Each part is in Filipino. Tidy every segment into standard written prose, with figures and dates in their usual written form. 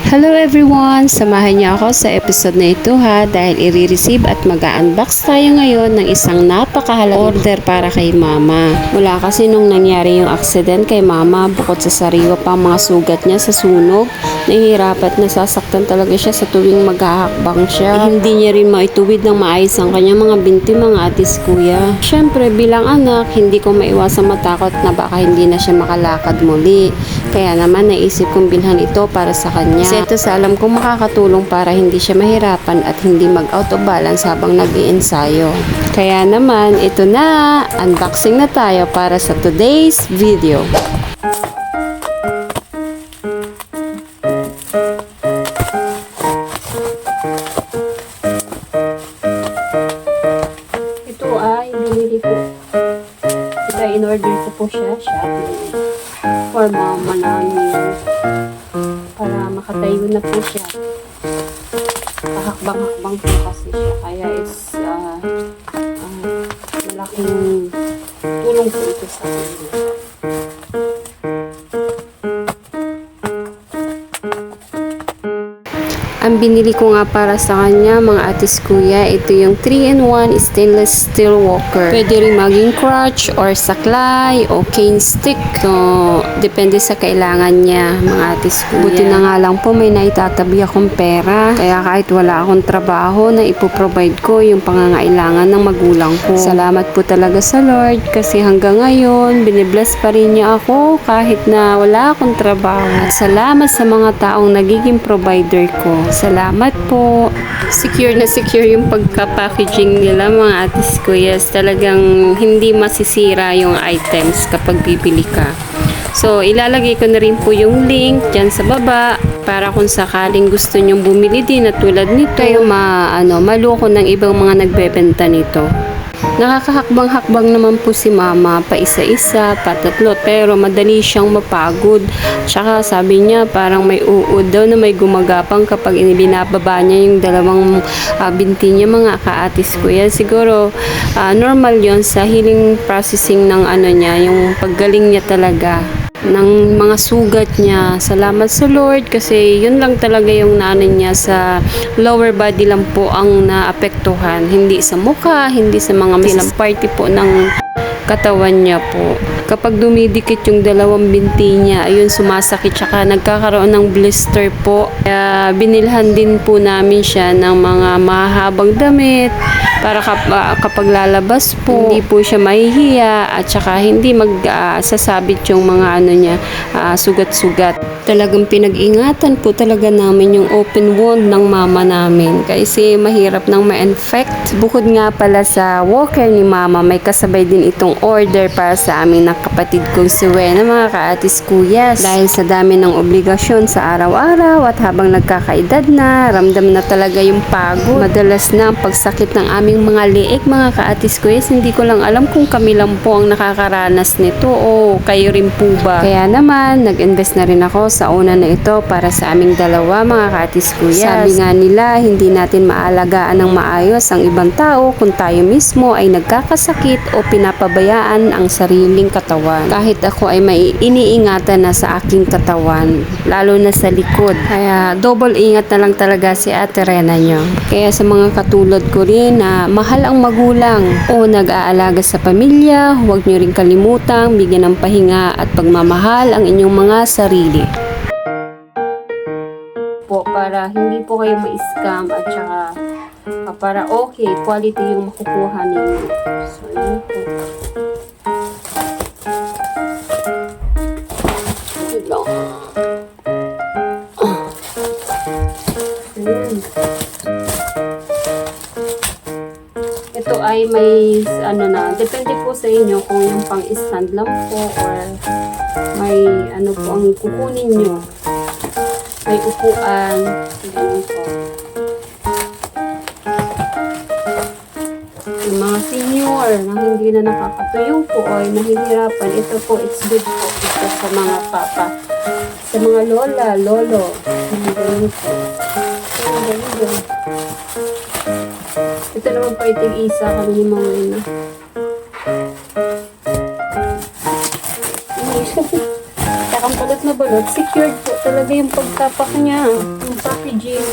Hello everyone! Samahan niyo ako sa episode na ito ha dahil i-receive at mag-unbox tayo ngayon ng isang napakahalagang order para kay mama. Mula kasi nung nangyari yung accident kay mama, bukod sa sariwa pa mga sugat niya sa sunog, nahihirapan at nasasaktan talaga siya sa tuwing maghahakbang siya. Hindi niya rin maituwid ng maayos ang kanyang mga binti, mga atis kuya. Siyempre bilang anak, hindi ko maiwasang matakot na baka hindi na siya makalakad muli. Kaya naman naisip kong bilhan ito para sa kanya. Kasi ito sa alam kong makakatulong para hindi siya mahirapan at hindi mag-out of balance habang nag-iensayo. Kaya naman, ito na! Unboxing na tayo para sa today's video. Ito ay binili ko. Ito in-order ko po siya. For mama namin. Para makatayo na po siya. Pahakbang-hakbang po kasi siya. Kaya malaking tulong po ito sa kanya. Ang binili ko nga para sa kanya, mga atis kuya, ito yung 3-in-1 stainless steel walker. Pwede rin maging crutch or saklay o cane stick. So, depende sa kailangan niya, mga atis kuya. Buti na nga lang po may naitatabi akong pera. Kaya kahit wala akong trabaho na ipoprovide ko yung pangangailangan ng magulang ko. Salamat po talaga sa Lord kasi hanggang ngayon, binibless pa rin niya ako kahit na wala akong trabaho. At salamat sa mga taong nagiging provider ko. Salamat po. Secure na secure yung pagka-packaging nila, mga atis kuyas. Talagang hindi masisira yung items kapag bibili ka. So, ilalagay ko na rin po yung link dyan sa baba para kung sakaling gusto nyong bumili din at tulad nito, kayo maloko ng ibang mga nagbebenta nito. Nakakahakbang-hakbang naman po si mama, pa isa-isa, patatlo, pero madali siyang mapagod. Tsaka sabi niya parang may uod daw na may gumagapang kapag binababa niya yung dalawang binti niya, mga kaatis ko yan. Siguro normal yon sa healing processing ng niya, yung paggaling niya talaga ng mga sugat niya. Salamat sa Lord kasi yun lang talaga yung nanin niya, sa lower body lang po ang naapektuhan, hindi sa mukha, hindi sa mga milang party po ng katawan niya po. Kapag dumidikit yung dalawang binti niya, ayun, sumasakit, tsaka nagkakaroon ng blister po. Kaya binilhan din po namin siya ng mga mahabang damit para kapag lalabas po, hindi po siya mahihiya at saka hindi magsasabit yung mga niya, sugat-sugat. Talagang pinag-ingatan po talaga namin yung open wound ng mama namin kasi mahirap nang ma-infect. Bukod nga pala sa walker ni mama, may kasabay din itong order para sa amin ng kapatid kong si Wena, mga kaatis kuyas. Dahil sa dami ng obligasyon sa araw-araw at habang nagkakaedad na, ramdam na talaga yung pagod. Madalas na ang pagsakit ng aming mga liig, mga kaatis kuyas. Hindi ko lang alam kung kami lang po ang nakakaranas nito o kayo rin po ba. Kaya naman, nag-invest na rin ako sa una na ito para sa aming dalawa, mga kaatis kuyas. Sabi nga nila, hindi natin maalagaan ng maayos ang ibang tao kung tayo mismo ay nagkakasakit o pinapabayaan ang sariling katawan. Kahit ako ay may iniingatan na sa aking katawan, lalo na sa likod. Kaya double ingat na lang talaga si Ate Rena nyo. Kaya sa mga katulad ko rin na mahal ang magulang o nag-aalaga sa pamilya, huwag nyo rin kalimutang bigyan ng pahinga at pagmamahal ang inyong mga sarili. Po, para hindi po kayo ma-scam at saka para okay, quality yung makukuha ninyo. So, yun po. Ito ay may depende po sa inyo kung yung pang-stand lang po or may po ang kukunin nyo. May upuan, ganun po. Yung mga senior na hindi na nakakatuyo po o nahihirapan, ito po, it's good po. Ito sa mga papa, sa mga lola, lolo. Ganun po. Ganun. Ito naman po itig-isa kami ni Mama Ina. Kakang pulot nabalot, secured po talaga yung pagtapak niya. Yung packaging,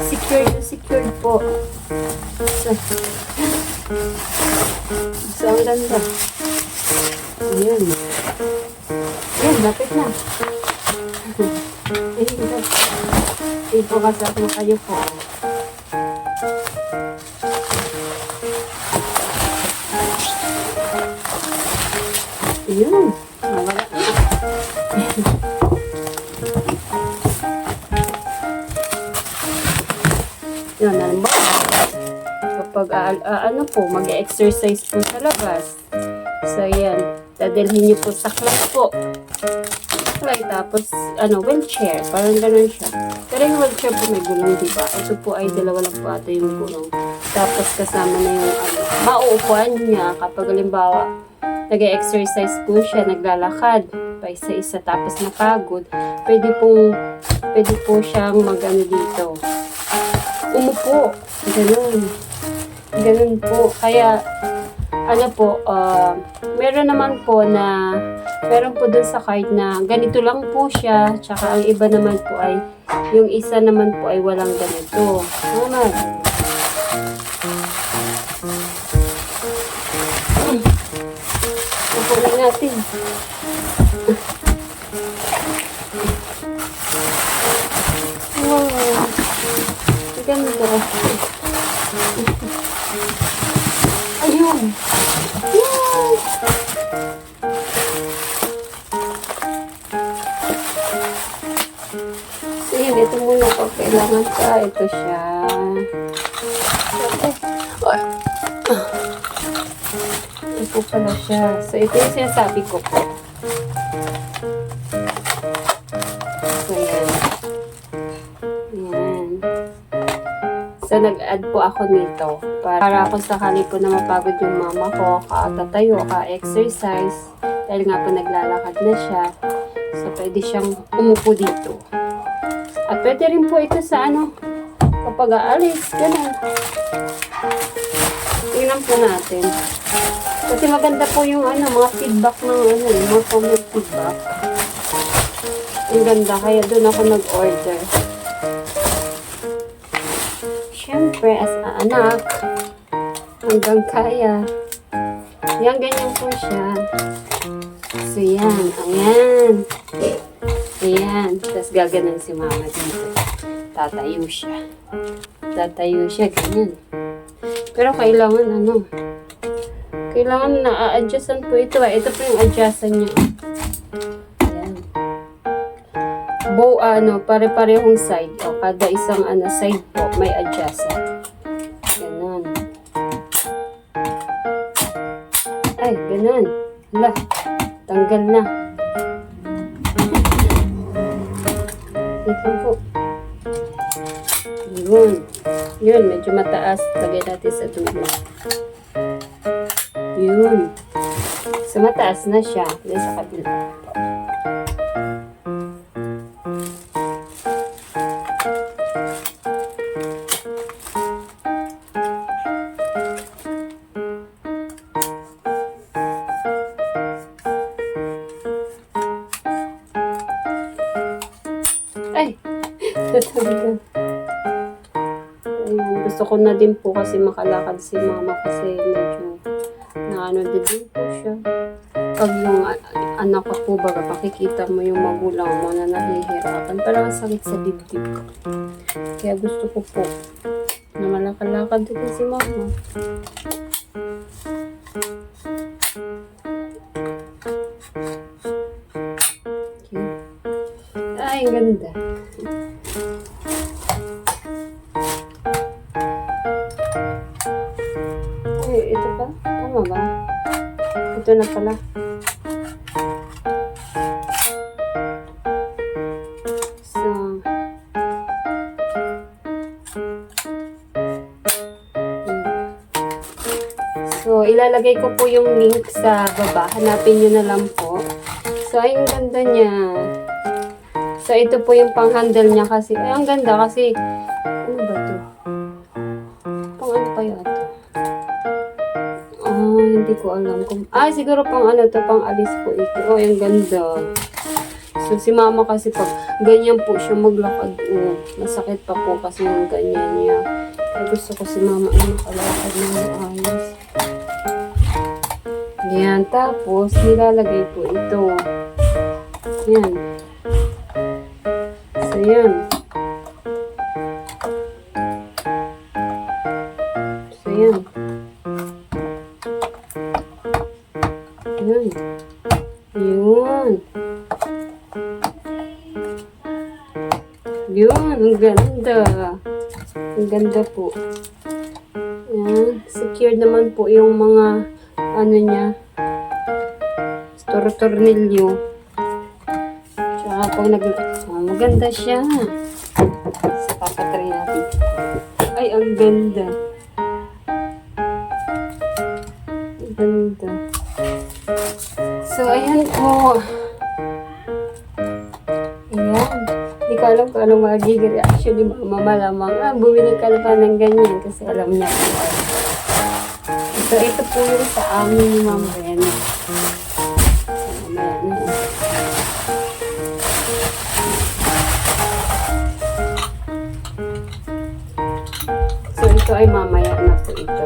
secured po. So, ang ganda. Ayan. Ayan, lapit na. Ayan, ito kasap mo kayo po. Ayan. Nawala na. Yan, halimbawa, kapag ano po, mag-exercise po sa labas. So, yan. Dadalhin niyo po sa class po. Saklay, tapos, wheelchair. Parang ganun siya. Pero yung wheelchair po may gulong, diba? Ito po ay dalawa lang po ata yung gulong. Tapos, kasama na yung, mauupuan niya kapag, halimbawa, nag-exercise po siya, naglalakad pa isa-isa tapos napagod, pwede po siyang dito. Umupo. Ganun po. Kaya, meron po dun sa card na ganito lang po siya, tsaka ang iba naman po ay, yung isa naman po ay walang ganito. Nakunin natin. Wow. Ganda. Ayun. Wow. So, yun. Ito muna pag kailangan ka. Ito siya. Ito po pala siya. So, ito yung sinasabi ko po. So, yan. Yan. So, nag-add po ako nito. Para kung sakali po na mapagod yung mama ko, tatayo, ka-exercise. Dahil nga po naglalakad na siya. So, pwede siyang umupo dito. At pwede rin po ito sa kapag aalis. Ganun. Tingnan po natin. Kasi maganda po yung mga feedback ng mga comment feedback. Ang ganda, kaya doon ako nag-order. Siyempre, as a anak, hanggang kaya. Yan, ganyan po siya. So, yan. Ayan. Ayan. Tapos gaganan si mama dito. Tatayo siya. Ganyan. Pero kailangan kailangan na a-adjustan po ito. Ito po yung adjustan niya. Ayan. Pare-parehong side. Kada isang side po may adjustan. Ganun. Ay, ganun. Hala. Tanggal na. Ito po. Yun, medyo mataas. Lagay natin sa dulo. Yun. So, mataas na siya. Dahil sa kabila. Ay! Tatabi ka. Gusto ko na din po kasi makalakad si mama kasi medyo din po siya. Pag yung anak ko po baga pakikita mo yung magulang mo na nahihirapan, parang sakit sa dibdib. Kaya gusto ko po na malakad-lakad din si mama. Okay. Ay, ang ganda. Ito pa? Tama ba? Ito na pala. So, ilalagay ko po yung link sa baba. Hanapin nyo na lang po. So, ay, ang ganda niya. So, ito po yung pang-handle niya kasi. Ay, ang ganda kasi, ano ba to? Pang ano pa yun ito? Hindi ko alam kung... siguro pang ano to, pang alis po ito. Oh, ang ganda. So, si mama kasi pag ganyan po siya maglakad, masakit pa po kasi yung ganyan niya. Kaya gusto ko si mama ang makalakad na maayos. Yan, tapos nilalagay po ito. Yan. So, yan. So, yan. Yan. Yun. Yun, ang ganda. Ang ganda po. Yan. Secured naman po yung mga ano niya. Tornilyo. Tsaka pag maganda siya. So, papatry natin. Ay, ang ganda. Ang ganda. So, ayan po. Ayan. Hindi ko alam kung anong magiging reaction ni mama. Malamang, bumili ka na pa ng ganyan kasi alam niya po. So, ito po yung sa amin ni Mama Rena. So, mamaya na. So, ito ay mamaya na po ito.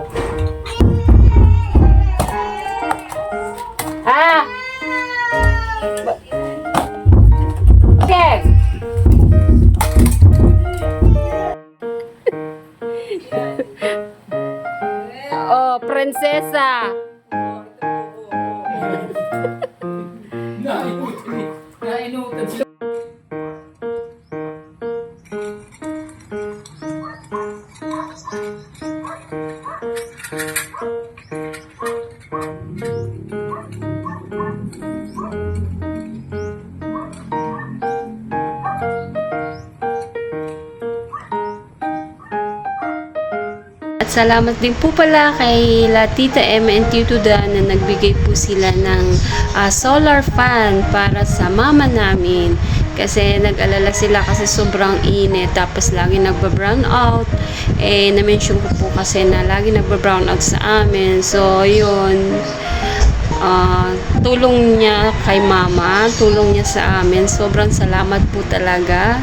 Okay! Oh, prinsesa! At salamat din po pala kay La Tita M and Tito Dan na nagbigay po sila ng solar fan para sa mama namin. Kasi nag-alala sila kasi sobrang init. Tapos lagi nagba-brown out. Na-mention ko po kasi na lagi nagba-brown out sa amin. So, yun. Tulong niya kay mama. Tulong niya sa amin. Sobrang salamat po talaga.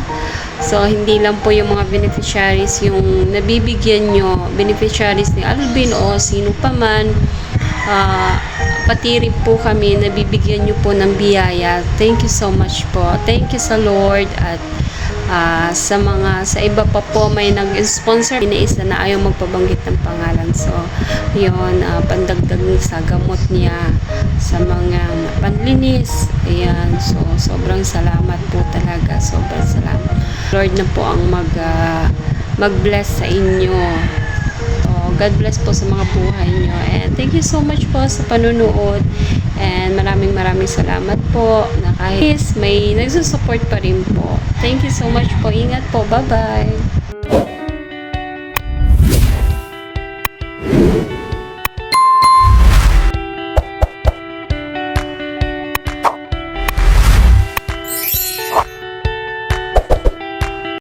So, hindi lang po yung mga beneficiaries yung nabibigyan nyo, beneficiaries ni Alvin o sino pa man, pati rin po kami, nabibigyan nyo po ng biyaya. Thank you so much po. Thank you sa Lord at sa iba pa po may nag-sponsor na isa na ayaw magpabanggit ng pangalan. So, yun, pandagdag sa gamot niya sa mga panlinis. Ayan, so sobrang salamat po talaga. Sobrang salamat. Lord na po ang mag-bless sa inyo. God bless po sa mga buhay nyo. And thank you so much po sa panunood. And maraming salamat po na kahit may nagsusupport pa rin po. Thank you so much po. Ingat po. Bye-bye.